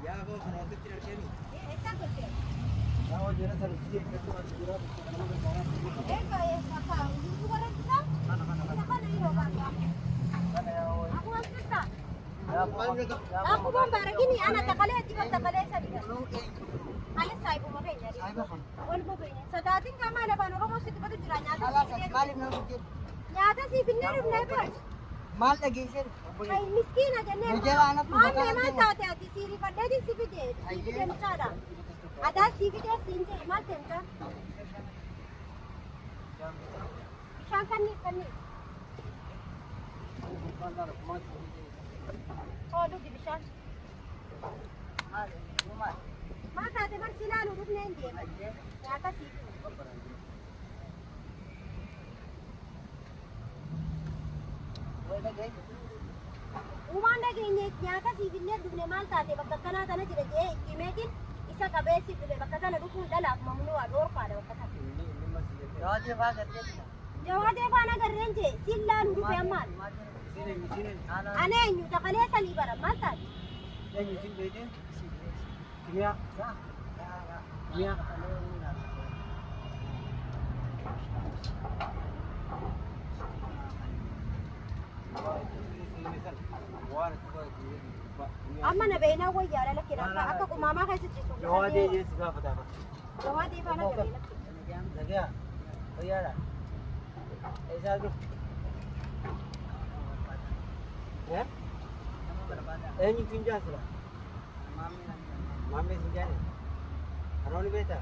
Ya, vamos a hacer tirar Kenny. Exacto. Vamos a llegar a San Luis, que es una ciudad que tenemos que pagar. Aku mau barang ini anak takale tiba takale saja. Kali saya mau beli. Wal mau beli. Sadatin kama ada banu romo situ betul jiranya. Nyata sih bener bener. Mal lagi sih. Ay miskin aja nih. Memang tahu hati siri pada di CVD. CVD cara. Ada CVD sinje mal tenta. Sangkan nih kan nih. Oh, lu di bishan. Mata ada marsilan urut nanti. Nyata sih. Uman lagi ini nyata sih binnya dulu malta ada bakal kena tanah jadi kimetin isa kabesi dulu bakal tanah dulu dalam mamnu ador pada bakal. Jawab dia apa nak kerja? Silan dulu pemal. Aneh nyuta kalian sali barang malta. Yang sini beda. Kimia. Kimia. Amma na bai na goya la kira ka aka kuma ma kai su ci. Jawadi je su ga fada ba. Jawadi fa na gari la. Daga. Oyara. ऐसा तो ya ini pinjam sudah mami pinjam Aroni beta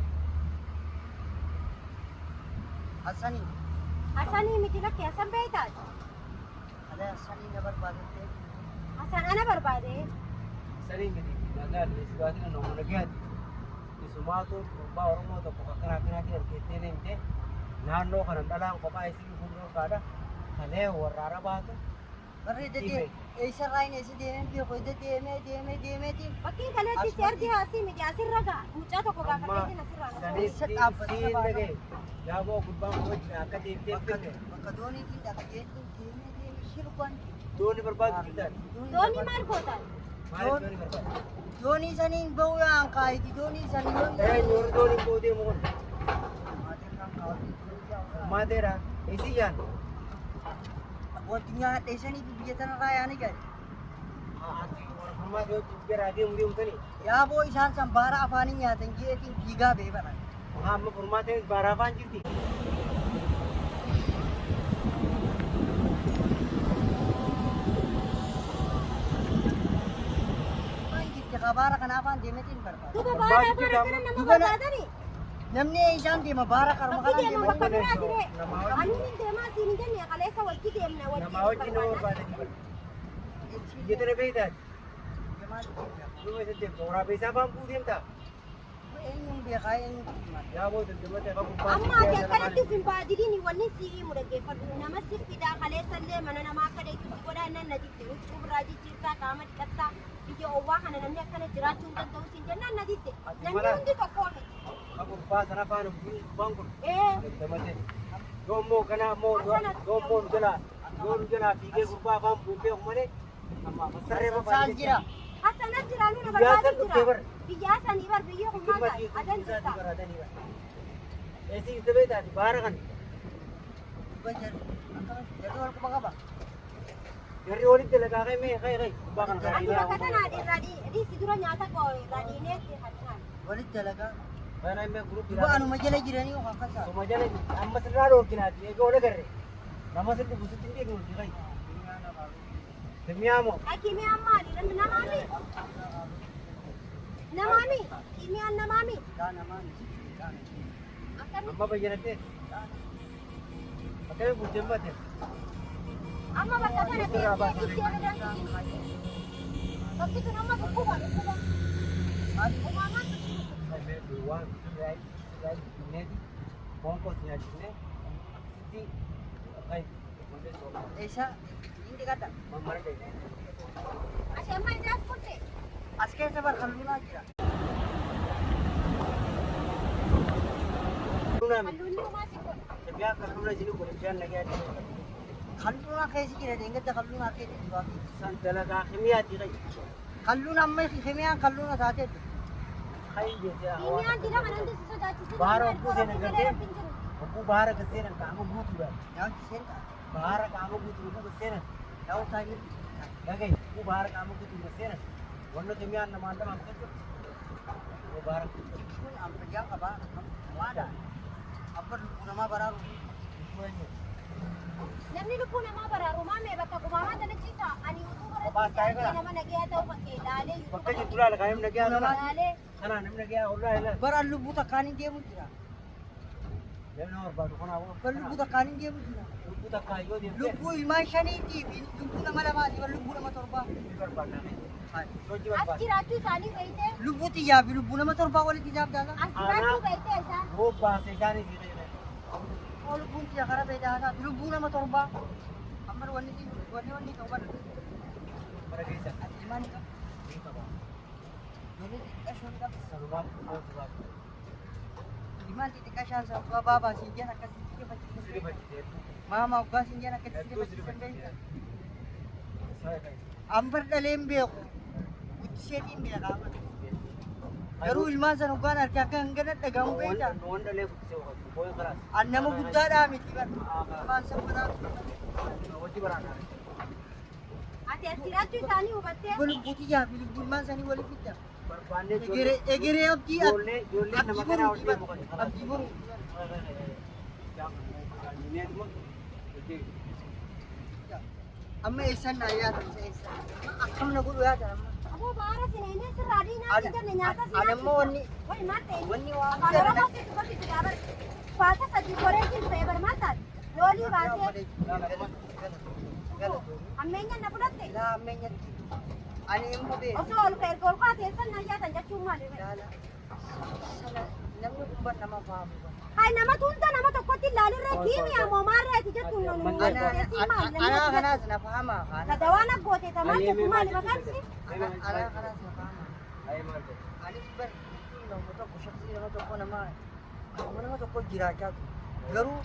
Hasani miti laki Hasan beta ada Hasani na berbahasa Hasan ana berbahasa sering gitu nagal isbati na nomor lagi di semua tuh orang mau tuh kena kita nih naannoo kana dhalaan kophaa isii fuuldura kaadha kalee warraara baatu barri dedee eessa raayin eessa deemee beeku deemee bakkiin kaleetti si argi haasii miti asirra ga'a mucaa tokko gaafateetiin asirraa sanitti siin dhagee yaaboo gubbaan wajjin akka deemtee bakka dooniitiin dhaqajeetiin deemee shirban dooni barbaadu jirtaan dooni maal gootan maaliif dooni barbaadu doonii saniin bahuu yaan kaayiti doonii sanii yoori dooniin boo deemu kun Madera, isi yan. Wanti nyaadha isanii biyya tanarraa yaani gadi. Warra yoo jira deemu tani. Yaaboo isaan san baara afaanii nyaatan jeetiin fiigaa beebana. Amma furmaateen baara afaan jirti. Waan jirti baara kana afaan deemetiin barbaada. duuba baala afaan akkana nama barbaadani Namni isaan deema baara karma bakki kanaan deema bakka deema. biraa dire ani hin deemaa siin hin jenne kaleessa wajji deemna Nama wajjin nama barbaadani. Biyya tana beektaati. Duuba isa deemta. Waraabee isaa afaan buu deemta. Eenyuun beekaa eenyuun himaa. Yaaboo dandamate akka gubbaa amma ati akkanatti sin baadiriin wanni sii mu dhaggeeffadhu nama si fidaa kaleessallee mana namaa akka dheetu si godhaa nan na jibte huccuu biraa jijjiirtaa qaama dhiqattaa biyya owwaa kana namni akkana jiraachuu hin danda'u siin jennaan na jibte namni hundi tokkoo miti. akka gubbaa sana afaan gubbaan kun Ee dandamate. Yoommoo kana ammoo yoommoo nu jalaa fiigee gubbaa afaan buufee malee saree Saal jira. hasanas jiraanuu na Biyyaa san barbaadu dhuftee jira bar. biyyaa sanii bar biyya hummaa taate adan jirta. Esi isa beektaati baara kan Dhuga jedhu. Jedhu wal quba qaba. jarri walitti dalagaa ka'e mee ka'e gubbaa kan Ati bakka tanaa irraa dhiisi dura nyaata koo irraa dhiineetti hadhaan. Walitti dalagaa. Baara mee guruup Dhuga anuma jala jiranii yoo akkasa. Suma jala amma sirraa dhoorkinaati eega wala garre nama sirri busutti hin beeknu hojii ka'e. Kimiyaamoo Kimiyaan maali? Namaami? Namaami? Kimiyaan namaami? Daa namaani. Akkami? amma bayyanattee akkami bulcheemmate Amma bakka kana teessee itti eegadan bakki sun amma dhukkuba. Uumamaan waan neeti foonkoos nyaachisnee akkasitti Eessa? Hindi kadda. mammara ta'e. ashee amma ijaas kutte. As keessa bar halluunaa jira. Halluunni uumaa si godha. Biyaa kalluuna jiru kun bishaan nagaa Halluunaa keessa jira deengedda halluunaa keessa jira. san dalagaa kimiyaati qayi. Kalluun amma simiyaan kalluun taateetti. Kain jecha Himiyaan dina kan nanti sodaachise. Baara obbuu seenan gartee obbuu baara kan seenan qaama guutuudhaan Yaa senta. baara qaama guutuu obbuu kan seenan Yaa taa'ee. dhagaye obbuu baara qaama guutuu kan seenan wanna kimiyaan namaan lamaan kan jiru obbuu baara Kun amma jaa qabaa. Waada. Abba lubbuu namaa baraaru. Namni lubbuu namaa baraaru maamee bakka gumaamaa dalachiisa. Ani utuu Kophaa taa'ee baratti gara. nama nagaya ta'uu bakkee ilaalee bakka jirtu laala kan namni nagaa nama ilaalee kanaan namni nagaa hollaa ilaala Baraan lubbuu takkaan hin deemu jira. namni nama barbaadu kanaafuu Kan lubbuu takkaan hin deemu jira. lubbuu takkaa yoo deemte Lubbuu ilmaan shaniitii fi lubbuu nama lamaati fi lubbuu nama torbaa. barbaadame hojii as barbaadu jiraachuu isaanii beeytee Lubbuu xiyyaa fi lubbuu nama torbaa walitti jaab jaala. as jiraachuu beeytee isaan yoo baase isaanii fi Oo lubbuun xiyyaa kara beedaa lubbuu nama torbaa. Amma wanni ta'u bara. bara keessa Ilmaan ni qabu. ni qaba Ijoollee xixiqqashoon qabu. sanumaan mootu baatu Ilmaan xixiqqashaan sabbaa baabaa siin jedhan akkasitti fakkii sirrifachiisee Maama waggaa siin jedhan akkasitti hedduu fakkii beekta. sirrifachiisee Ambar dhaleen beeku. Guddiseetiin beekaa. Garuu ilmaan san waggaan harkaa akka hin gana dhagahamu beekta. wanda lee guddisee wakati booyi karaas An nama guddaadhaa miti bara. Ilmaan san baraa. hojii baraadhaa ati as jiraachuu isaanii hubattee Lubbuu xiyyaa fi lubbuu ilmaan sanii walitti fidda. barbaannee Egeree abdii ijoollee nama kanaa ol deemu kan abdii boru. Amma eessan naa yaada eessa. Akkam na godhu yaada amma. aboo baara sineenee sirraa diinaa si jenne nyaata si Ani ammoo wanni Wai maate. wanni waan Afaan Oromoo si dubbatti jira bar. Baasa sadii koreetiin ta'e bar maataati. Loolii baasee ammeenya na fudhatte. Laa ammeenyatti. Ani immoo beeku. Osoo ol ka'e ol kaatee eessan na nyaatan jechuun maali? Laala. Sana namni kun ban nama faamu. Hai nama tunda nama tokkotti ilaalirree kiimii ammoo maarreeti jettuun nu Anaa kanaas na faama. Tadawaan aggoote tamaa jettu maali maqaansi? Anaa kanaas na faama. Anis bar nama tokko shakkii nama tokko jiraachaa ture. Garuu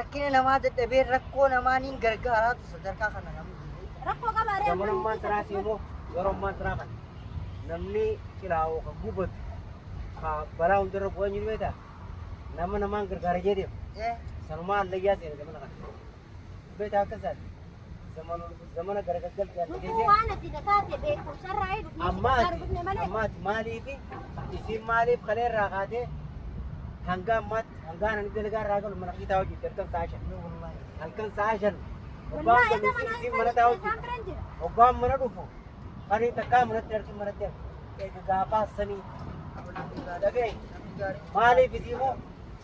rakkina namaa dadhabee rakkoo namaaniin gargaaraatu sadarkaa kana namni. Rakkoo qabaaree Zamanummaan tiraas immoo yeroomaan tiraa kan namni cilaa'oo kan gubatu balaa hundarra bu'an jiru beektaa nama namaan gargaara jedheef sanumaa allayyaa seena zamana kana beektaa akka isaati zamana gargaggal Nutuu waan ati nakaate beekumsarraa dhufne malee. ammaati maaliifi isiin maaliif kaleerraa kaatee hanga ammaatti hangaan ani dalagaa irraa galu mana qiixaa hojii halkan sa'a shan Wallaahi ita mana isiin mana taa hojii isaan biran jira. Obbaan mana dhufu kan takkaa manatti argi manatti argi eega gaafaa sanii dhaga'e maaliif isiimoo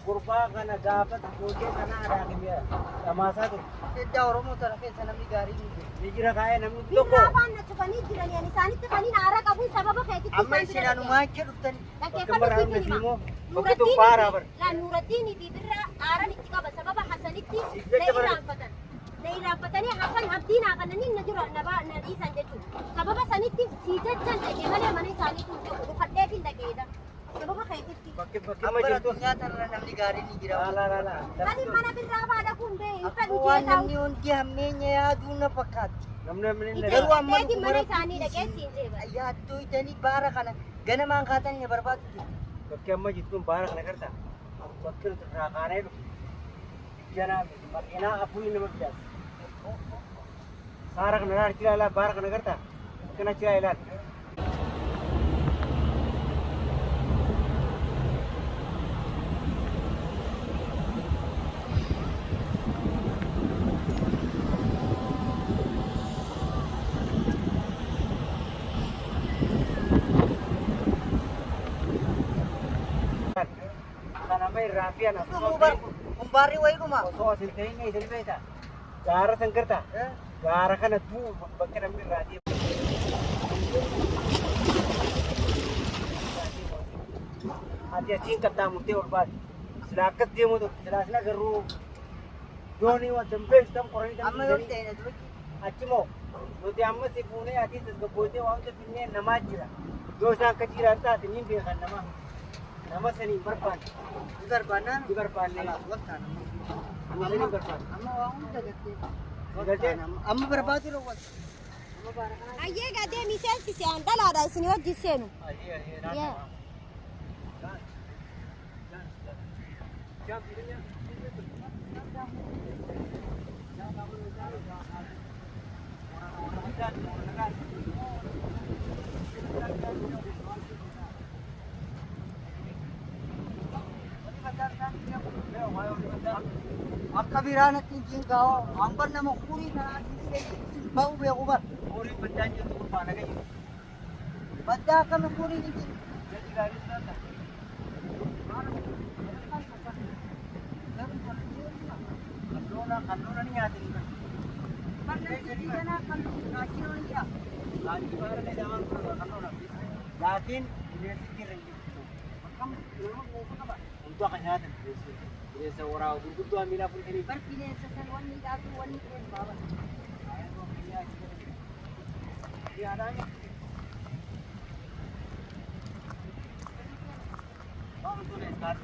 gurbaa kana gaafa ijoollee kana adaakimee dhamaasaa ture Eddaa Oromoo tana keessa namni gaarii ni jiru. ni jira kaa'ee namni Birraa tokko afaan na cufanii jiranii ani isaanitti kaniin aara qabuun sababa keetitti Amma isin anumaa jecha dhuftani. bakka baraamne siimoo bakki tun baaraa bara Nuurattiinii fi birraa aaran itti qaba sababa Hasanitti na irraanfatan. Na irraanfatanii Hasan abdiinaa kananii na jira na dhiisan jechuudha. Sababa sanitti sii jechan dhaqee malee mana isaanii tun ta'u dhufadheetiin dhaqeedha. Sababa keetitti. bakki Amma amma jirtu addunyaa tanarra namni gaarii ni jira. Ani mana birraa faadha kun bee hin fedhu Waan jee ta'u. namni hundi hammeenya yaaduu na fakkaatti. namni Garuu amma Ijaateetiin mana isaanii dhaqee siin jeeba. Yaaddoo itanii baara kana ganamaan kaatan ni barbaadu jiru. bakki amma jirtuun baara kana garta bakki nuti irraa kaanee dhufu janaa makiinaa afurii nama bidaas saara kana irraa achi ilaalaa baara kana garta bakki achi ilaala kana mai rafiyan Kun baarri wayiidhuma. osoo asin ta'in isin beektaa gaara san garta gaara kana duu bakka namni irraa deemu ati asiin qaxxaamurtee ol baate sila akkas deemuu tokko sila asin agarruu doonii wanta beektan qoranii Amma yoo ta'e na dura achi moo nuti amma si fuunee ati tasgabbootee waan hunda finnee namaa jira yoo isaan akka jiran taate niin beekan nama sanii barbaanne ni barbaannaan. ni barbaanne Waktaan nama sanii barbaanne amma waa hunda gattee. Galtee? Amma barbaadu dha wal. Ayyee gadee miseensi se'an dhalaadha isin wajji seenu. Yaa. Akka biraan ittiin jiingaa'oo hamban nama kurii kanaa ba'uu beeku bar. Horii baddaan jirtu kun faana gadi. Baddaa akkami kurii ni jiru. Gadi gaarii sirata. Kalloona ni nyaatanii kan. Laakiin faara dha jamaan kun kalloona. Laakiin bineensi jirre hin jirtu. Untuk akan nyaatan bineensa waraabaa gurguddoo miila fuudhanii. Bar bineensa san wanni dhaabdu wanni dheen baaba. Yaadaan. Bawa tulis kan.